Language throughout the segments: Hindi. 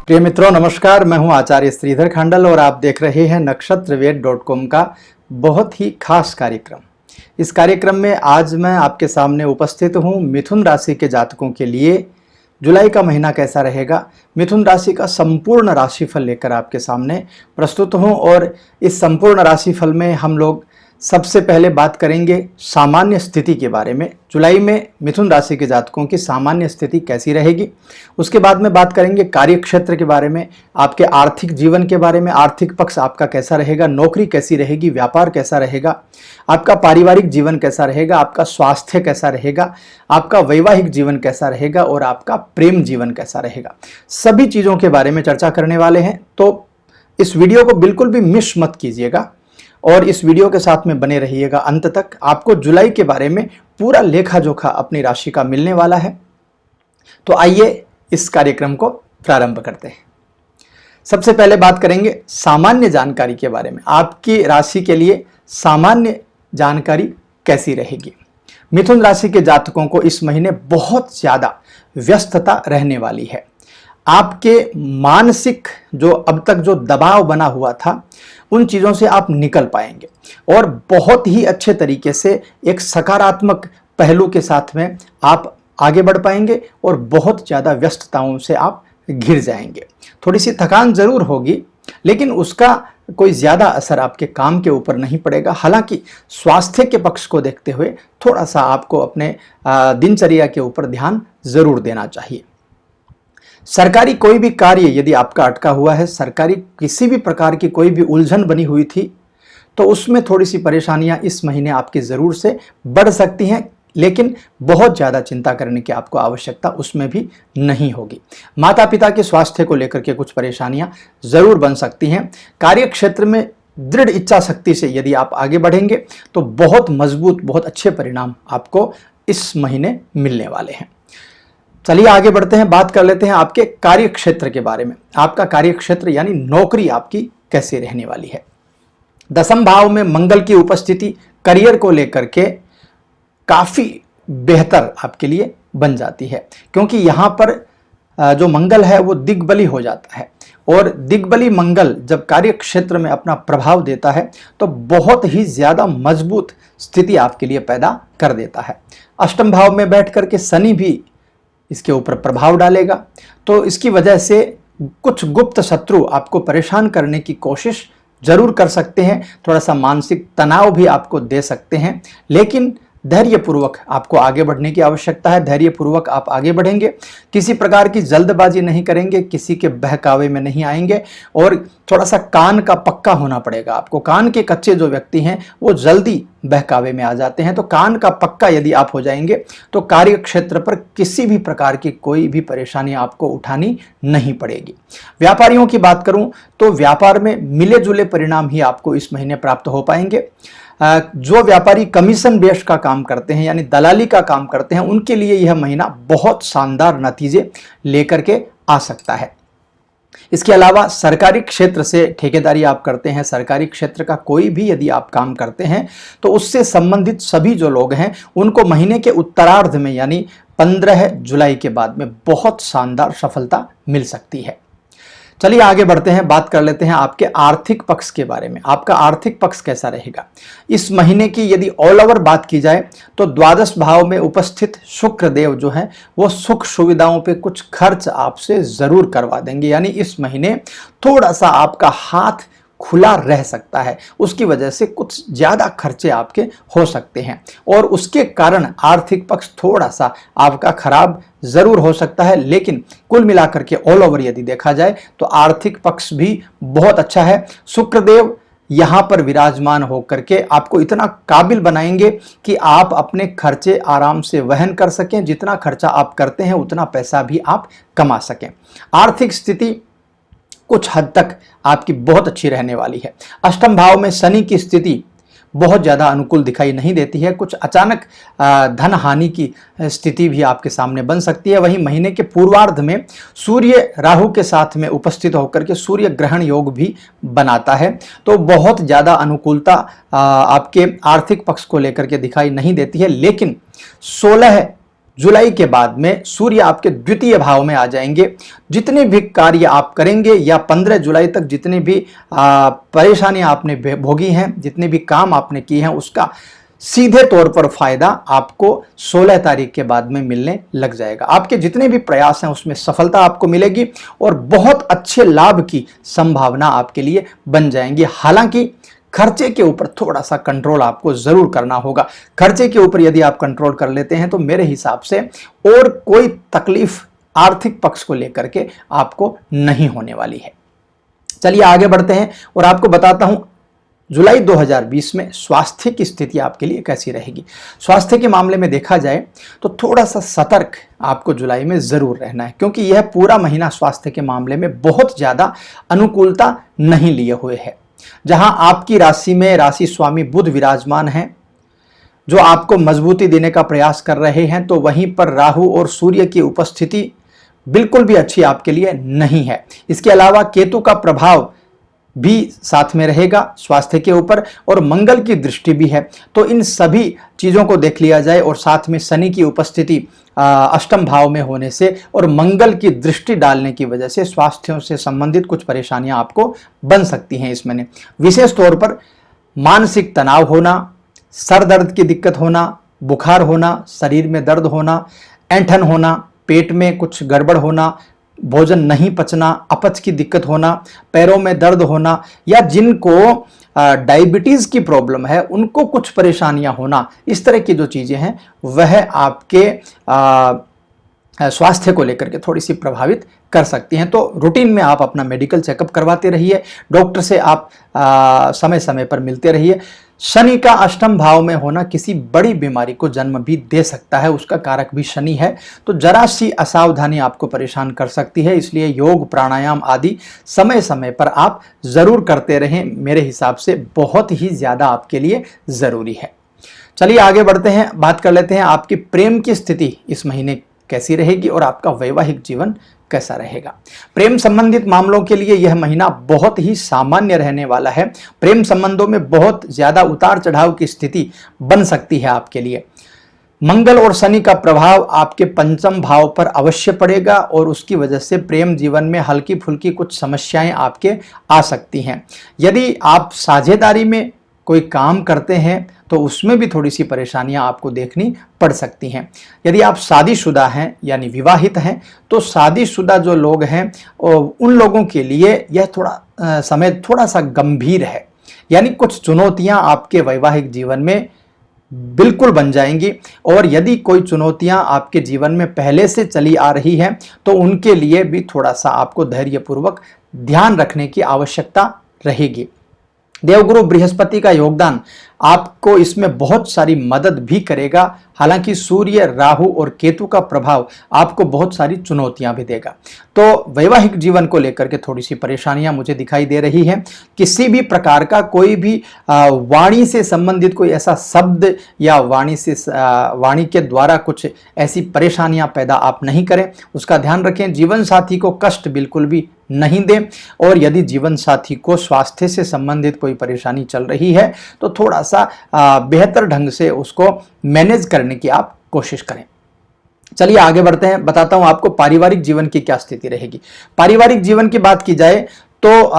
प्रिय मित्रों नमस्कार, मैं हूं आचार्य श्रीधर खांडल और आप देख रहे हैं नक्षत्रवेद.com का बहुत ही खास कार्यक्रम। इस कार्यक्रम में आज मैं आपके सामने उपस्थित हूं मिथुन राशि के जातकों के लिए जुलाई का महीना कैसा रहेगा, मिथुन राशि का संपूर्ण राशिफल लेकर आपके सामने प्रस्तुत हूं। और इस संपूर्ण राशिफल में हम लोग सबसे पहले बात करेंगे सामान्य स्थिति के बारे में। जुलाई में मिथुन राशि के जातकों की सामान्य स्थिति कैसी रहेगी। उसके बाद में बात करेंगे कार्य क्षेत्र के बारे में, आपके आर्थिक जीवन के बारे में, आर्थिक पक्ष आपका कैसा रहेगा, नौकरी कैसी रहेगी, व्यापार कैसा रहेगा, आपका पारिवारिक जीवन कैसा रहेगा, आपका स्वास्थ्य कैसा रहेगा, आपका वैवाहिक जीवन कैसा रहेगा और आपका प्रेम जीवन कैसा रहेगा। सभी चीज़ों के बारे में चर्चा करने वाले हैं, तो इस वीडियो को बिल्कुल भी मिस मत कीजिएगा और इस वीडियो के साथ में बने रहिएगा अंत तक। आपको जुलाई के बारे में पूरा लेखा जोखा अपनी राशि का मिलने वाला है। तो आइए इस कार्यक्रम को प्रारंभ करते हैं। सबसे पहले बात करेंगे सामान्य जानकारी के बारे में। आपकी राशि के लिए सामान्य जानकारी कैसी रहेगी। मिथुन राशि के जातकों को इस महीने बहुत ज़्यादा व्यस्तता रहने वाली है। आपके मानसिक जो अब तक जो दबाव बना हुआ था उन चीज़ों से आप निकल पाएंगे और बहुत ही अच्छे तरीके से एक सकारात्मक पहलू के साथ में आप आगे बढ़ पाएंगे और बहुत ज़्यादा व्यस्तताओं से आप घिर जाएंगे। थोड़ी सी थकान ज़रूर होगी लेकिन उसका कोई ज़्यादा असर आपके काम के ऊपर नहीं पड़ेगा। हालांकि स्वास्थ्य के पक्ष को देखते हुए थोड़ा सा आपको अपने दिनचर्या के ऊपर ध्यान ज़रूर देना चाहिए। सरकारी कोई भी कार्य यदि आपका अटका हुआ है, सरकारी किसी भी प्रकार की कोई भी उलझन बनी हुई थी, तो उसमें थोड़ी सी परेशानियां इस महीने आपकी ज़रूर से बढ़ सकती हैं, लेकिन बहुत ज़्यादा चिंता करने की आपको आवश्यकता उसमें भी नहीं होगी। माता पिता के स्वास्थ्य को लेकर के कुछ परेशानियां ज़रूर बन सकती हैं। कार्य क्षेत्र में दृढ़ इच्छा शक्ति से यदि आप आगे बढ़ेंगे तो बहुत मजबूत, बहुत अच्छे परिणाम आपको इस महीने मिलने वाले हैं। चलिए आगे बढ़ते हैं, बात कर लेते हैं आपके कार्य क्षेत्र के बारे में। आपका कार्य क्षेत्र यानी नौकरी आपकी कैसे रहने वाली है। दसम भाव में मंगल की उपस्थिति करियर को लेकर के काफ़ी बेहतर आपके लिए बन जाती है, क्योंकि यहाँ पर जो मंगल है वो दिग्बली हो जाता है और दिग्बली मंगल जब कार्य क्षेत्र में अपना प्रभाव देता है तो बहुत ही ज़्यादा मजबूत स्थिति आपके लिए पैदा कर देता है। अष्टम भाव में बैठ करके शनि भी इसके ऊपर प्रभाव डालेगा, तो इसकी वजह से कुछ गुप्त शत्रु आपको परेशान करने की कोशिश जरूर कर सकते हैं। थोड़ा सा मानसिक तनाव भी आपको दे सकते हैं, लेकिन धैर्यपूर्वक आपको आगे बढ़ने की आवश्यकता है। धैर्यपूर्वक आप आगे बढ़ेंगे, किसी प्रकार की जल्दबाजी नहीं करेंगे, किसी के बहकावे में नहीं आएंगे और थोड़ा सा कान का पक्का होना पड़ेगा आपको। कान के कच्चे जो व्यक्ति हैं वो जल्दी बहकावे में आ जाते हैं, तो कान का पक्का यदि आप हो जाएंगे तो कार्य क्षेत्र पर किसी भी प्रकार की कोई भी परेशानी आपको उठानी नहीं पड़ेगी। व्यापारियों की बात करूं तो व्यापार में मिले जुले परिणाम ही आपको इस महीने प्राप्त हो पाएंगे। जो व्यापारी कमीशन बेस्ड का काम करते हैं यानी दलाली का काम करते हैं, उनके लिए यह महीना बहुत शानदार नतीजे लेकर के आ सकता है। इसके अलावा सरकारी क्षेत्र से ठेकेदारी आप करते हैं, सरकारी क्षेत्र का कोई भी यदि आप काम करते हैं तो उससे संबंधित सभी जो लोग हैं उनको महीने के उत्तरार्ध में यानी 15 जुलाई के बाद में बहुत शानदार सफलता मिल सकती है। चलिए आगे बढ़ते हैं, बात कर लेते हैं आपके आर्थिक पक्ष के बारे में। आपका आर्थिक पक्ष कैसा रहेगा इस महीने की यदि ऑल ओवर बात की जाए तो द्वादश भाव में उपस्थित शुक्र देव जो है वो सुख सुविधाओं पे कुछ खर्च आपसे जरूर करवा देंगे। यानी इस महीने थोड़ा सा आपका हाथ खुला रह सकता है, उसकी वजह से कुछ ज़्यादा खर्चे आपके हो सकते हैं और उसके कारण आर्थिक पक्ष थोड़ा सा आपका खराब ज़रूर हो सकता है। लेकिन कुल मिलाकर के ऑल ओवर यदि देखा जाए तो आर्थिक पक्ष भी बहुत अच्छा है। शुक्रदेव यहाँ पर विराजमान होकर के आपको इतना काबिल बनाएंगे कि आप अपने खर्चे आराम से वहन कर सकें। जितना खर्चा आप करते हैं उतना पैसा भी आप कमा सकें। आर्थिक स्थिति कुछ हद तक आपकी बहुत अच्छी रहने वाली है। अष्टम भाव में शनि की स्थिति बहुत ज़्यादा अनुकूल दिखाई नहीं देती है। कुछ अचानक धन हानि की स्थिति भी आपके सामने बन सकती है। वहीं महीने के पूर्वार्ध में सूर्य राहु के साथ में उपस्थित होकर के सूर्य ग्रहण योग भी बनाता है, तो बहुत ज़्यादा अनुकूलता आपके आर्थिक पक्ष को लेकर के दिखाई नहीं देती है। लेकिन 16 जुलाई के बाद में सूर्य आपके द्वितीय भाव में आ जाएंगे। जितने भी कार्य आप करेंगे या 15 जुलाई तक जितनी भी परेशानियां आपने भोगी हैं, जितने भी काम आपने किए हैं, उसका सीधे तौर पर फायदा आपको 16 तारीख के बाद में मिलने लग जाएगा। आपके जितने भी प्रयास हैं उसमें सफलता आपको मिलेगी और बहुत अच्छे लाभ की संभावना आपके लिए बन जाएंगी। हालांकि खर्चे के ऊपर थोड़ा सा कंट्रोल आपको जरूर करना होगा। खर्चे के ऊपर यदि आप कंट्रोल कर लेते हैं तो मेरे हिसाब से और कोई तकलीफ आर्थिक पक्ष को लेकर के आपको नहीं होने वाली है। चलिए आगे बढ़ते हैं और आपको बताता हूं जुलाई 2020 में स्वास्थ्य की स्थिति आपके लिए कैसी रहेगी। स्वास्थ्य के मामले में देखा जाए तो थोड़ा सा सतर्क आपको जुलाई में जरूर रहना है, क्योंकि यह पूरा महीना स्वास्थ्य के मामले में बहुत ज्यादा अनुकूलता नहीं लिए हुए है। जहां आपकी राशि में राशि स्वामी बुध विराजमान हैं, जो आपको मजबूती देने का प्रयास कर रहे हैं, तो वहीं पर राहु और सूर्य की उपस्थिति बिल्कुल भी अच्छी आपके लिए नहीं है। इसके अलावा केतु का प्रभाव भी साथ में रहेगा स्वास्थ्य के ऊपर और मंगल की दृष्टि भी है। तो इन सभी चीजों को देख लिया जाए और साथ में शनि की उपस्थिति अष्टम भाव में होने से और मंगल की दृष्टि डालने की वजह से स्वास्थ्य से संबंधित कुछ परेशानियां आपको बन सकती हैं इस महीने। विशेष तौर पर मानसिक तनाव होना, सर दर्द की दिक्कत होना, बुखार होना, शरीर में दर्द होना, ऐंठन होना, पेट में कुछ गड़बड़ होना, भोजन नहीं पचना, अपच की दिक्कत होना, पैरों में दर्द होना, या जिनको डायबिटीज की प्रॉब्लम है उनको कुछ परेशानियां होना, इस तरह की जो चीजें हैं वह आपके स्वास्थ्य को लेकर के थोड़ी सी प्रभावित कर सकती हैं। तो रूटीन में आप अपना मेडिकल चेकअप करवाते रहिए, डॉक्टर से आप समय समय पर मिलते रहिए। शनि का अष्टम भाव में होना किसी बड़ी बीमारी को जन्म भी दे सकता है, उसका कारक भी शनि है, तो जरा सी असावधानी आपको परेशान कर सकती है। इसलिए योग प्राणायाम आदि समय समय पर आप जरूर करते रहें, मेरे हिसाब से बहुत ही ज्यादा आपके लिए जरूरी है। चलिए आगे बढ़ते हैं, बात कर लेते हैं आपकी प्रेम की स्थिति इस महीने कैसी रहेगी और आपका वैवाहिक जीवन कैसा रहेगा। प्रेम संबंधित मामलों के लिए यह महीना बहुत ही सामान्य रहने वाला है। प्रेम संबंधों में बहुत ज्यादा उतार चढ़ाव की स्थिति बन सकती है आपके लिए। मंगल और शनि का प्रभाव आपके पंचम भाव पर अवश्य पड़ेगा और उसकी वजह से प्रेम जीवन में हल्की फुल्की कुछ समस्याएं आपके आ सकती हैं। यदि आप साझेदारी में कोई काम करते हैं तो उसमें भी थोड़ी सी परेशानियां आपको देखनी पड़ सकती हैं। यदि आप शादीशुदा हैं यानी विवाहित हैं तो शादीशुदा जो लोग हैं उन लोगों के लिए यह समय थोड़ा सा गंभीर है, यानी कुछ चुनौतियां आपके वैवाहिक जीवन में बिल्कुल बन जाएंगी। और यदि कोई चुनौतियां आपके जीवन में पहले से चली आ रही हैं तो उनके लिए भी थोड़ा सा आपको धैर्यपूर्वक ध्यान रखने की आवश्यकता रहेगी। देवगुरु बृहस्पति का योगदान आपको इसमें बहुत सारी मदद भी करेगा। हालांकि सूर्य, राहु और केतु का प्रभाव आपको बहुत सारी चुनौतियां भी देगा। तो वैवाहिक जीवन को लेकर के थोड़ी सी परेशानियां मुझे दिखाई दे रही हैं। किसी भी प्रकार का कोई भी वाणी से संबंधित कोई ऐसा शब्द या वाणी के द्वारा कुछ ऐसी परेशानियां पैदा आप नहीं करें, उसका ध्यान रखें। जीवन साथी को कष्ट बिल्कुल भी नहीं दें और यदि जीवन साथी को स्वास्थ्य से संबंधित कोई परेशानी चल रही है तो थोड़ा सा बेहतर ढंग से उसको मैनेज करने की आप कोशिश करें। चलिए आगे बढ़ते हैं, बताता हूं आपको पारिवारिक जीवन की क्या स्थिति रहेगी। पारिवारिक जीवन की बात की जाए तो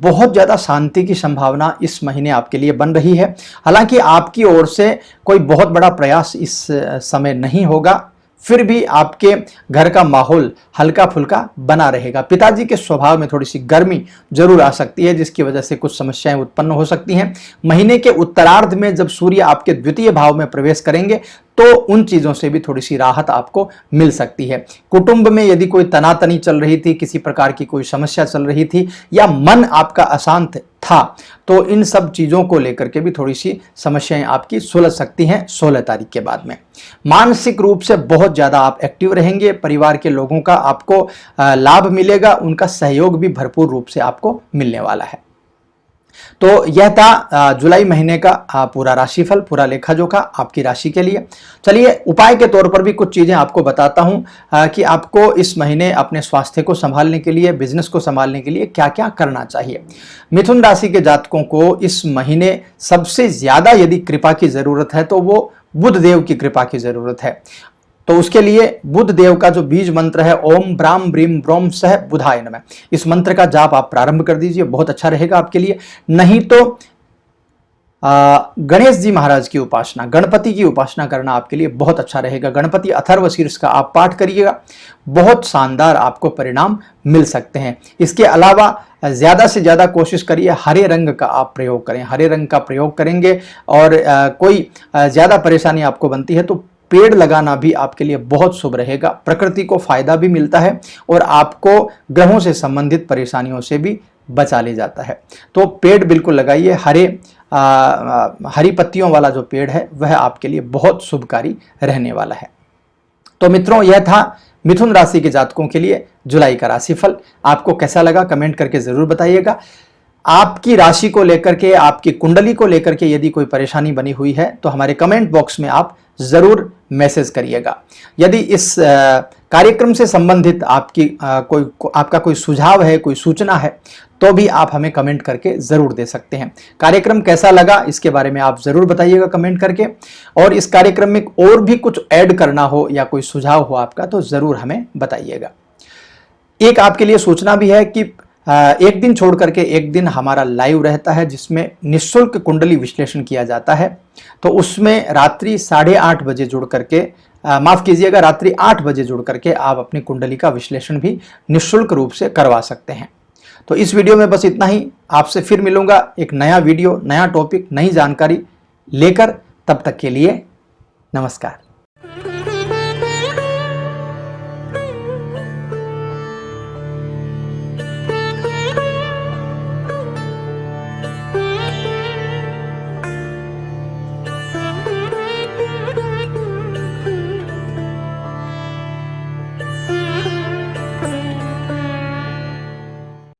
बहुत ज़्यादा शांति की संभावना इस महीने आपके लिए बन रही है। हालांकि आपकी ओर से कोई बहुत बड़ा प्रयास इस समय नहीं होगा, फिर भी आपके घर का माहौल हल्का फुल्का बना रहेगा। पिताजी के स्वभाव में थोड़ी सी गर्मी जरूर आ सकती है, जिसकी वजह से कुछ समस्याएं उत्पन्न हो सकती हैं। महीने के उत्तरार्ध में जब सूर्य आपके द्वितीय भाव में प्रवेश करेंगे तो उन चीज़ों से भी थोड़ी सी राहत आपको मिल सकती है। कुटुंब में यदि कोई तनातनी चल रही थी, किसी प्रकार की कोई समस्या चल रही थी या मन आपका अशांत था, तो इन सब चीज़ों को लेकर के भी थोड़ी सी समस्याएं आपकी सुलझ सकती हैं 16 तारीख के बाद में। मानसिक रूप से बहुत ज़्यादा आप एक्टिव रहेंगे। परिवार के लोगों का आपको लाभ मिलेगा, उनका सहयोग भी भरपूर रूप से आपको मिलने वाला है। तो यह था जुलाई महीने का पूरा राशिफल, पूरा लेखा जोखा आपकी राशि के लिए। चलिए उपाय के तौर पर भी कुछ चीजें आपको बताता हूं कि आपको इस महीने अपने स्वास्थ्य को संभालने के लिए, बिजनेस को संभालने के लिए क्या क्या करना चाहिए। मिथुन राशि के जातकों को इस महीने सबसे ज्यादा यदि कृपा की जरूरत है तो वो बुध देव की कृपा की जरूरत है। तो उसके लिए बुध देव का जो बीज मंत्र है ओम ब्राम ब्रीम ब्रोम सह बुधाय नमः, इस मंत्र का जाप आप प्रारंभ कर दीजिए, बहुत अच्छा रहेगा आपके लिए। नहीं तो गणेश जी महाराज की उपासना, गणपति की उपासना करना आपके लिए बहुत अच्छा रहेगा। गणपति अथर्व शीर्ष का आप पाठ करिएगा, बहुत शानदार आपको परिणाम मिल सकते हैं। इसके अलावा ज़्यादा से ज़्यादा कोशिश करिए हरे रंग का आप प्रयोग करें, हरे रंग का प्रयोग करेंगे और कोई ज़्यादा परेशानी आपको बनती है तो पेड़ लगाना भी आपके लिए बहुत शुभ रहेगा। प्रकृति को फायदा भी मिलता है और आपको ग्रहों से संबंधित परेशानियों से भी बचा ले जाता है। तो पेड़ बिल्कुल लगाइए, हरी पत्तियों वाला जो पेड़ है वह आपके लिए बहुत शुभकारी रहने वाला है। तो मित्रों, यह था मिथुन राशि के जातकों के लिए जुलाई का राशिफल। आपको कैसा लगा कमेंट करके जरूर बताइएगा। आपकी राशि को लेकर के, आपकी कुंडली को लेकर के यदि कोई परेशानी बनी हुई है तो हमारे कमेंट बॉक्स में आप जरूर मैसेज करिएगा। यदि इस कार्यक्रम से संबंधित आपका कोई सुझाव है, कोई सूचना है तो भी आप हमें कमेंट करके जरूर दे सकते हैं। कार्यक्रम कैसा लगा इसके बारे में आप जरूर बताइएगा कमेंट करके, और इस कार्यक्रम में और भी कुछ ऐड करना हो या कोई सुझाव हो आपका तो जरूर हमें बताइएगा। एक आपके लिए सूचना भी है कि एक दिन छोड़ करके एक दिन हमारा लाइव रहता है जिसमें निःशुल्क कुंडली विश्लेषण किया जाता है। तो उसमें रात्रि 8:30 बजे जुड़ करके, माफ कीजिएगा, रात्रि 8 बजे जुड़ करके आप अपनी कुंडली का विश्लेषण भी निःशुल्क रूप से करवा सकते हैं। तो इस वीडियो में बस इतना ही। आपसे फिर मिलूंगा एक नया वीडियो, नया टॉपिक, नई जानकारी लेकर। तब तक के लिए नमस्कार।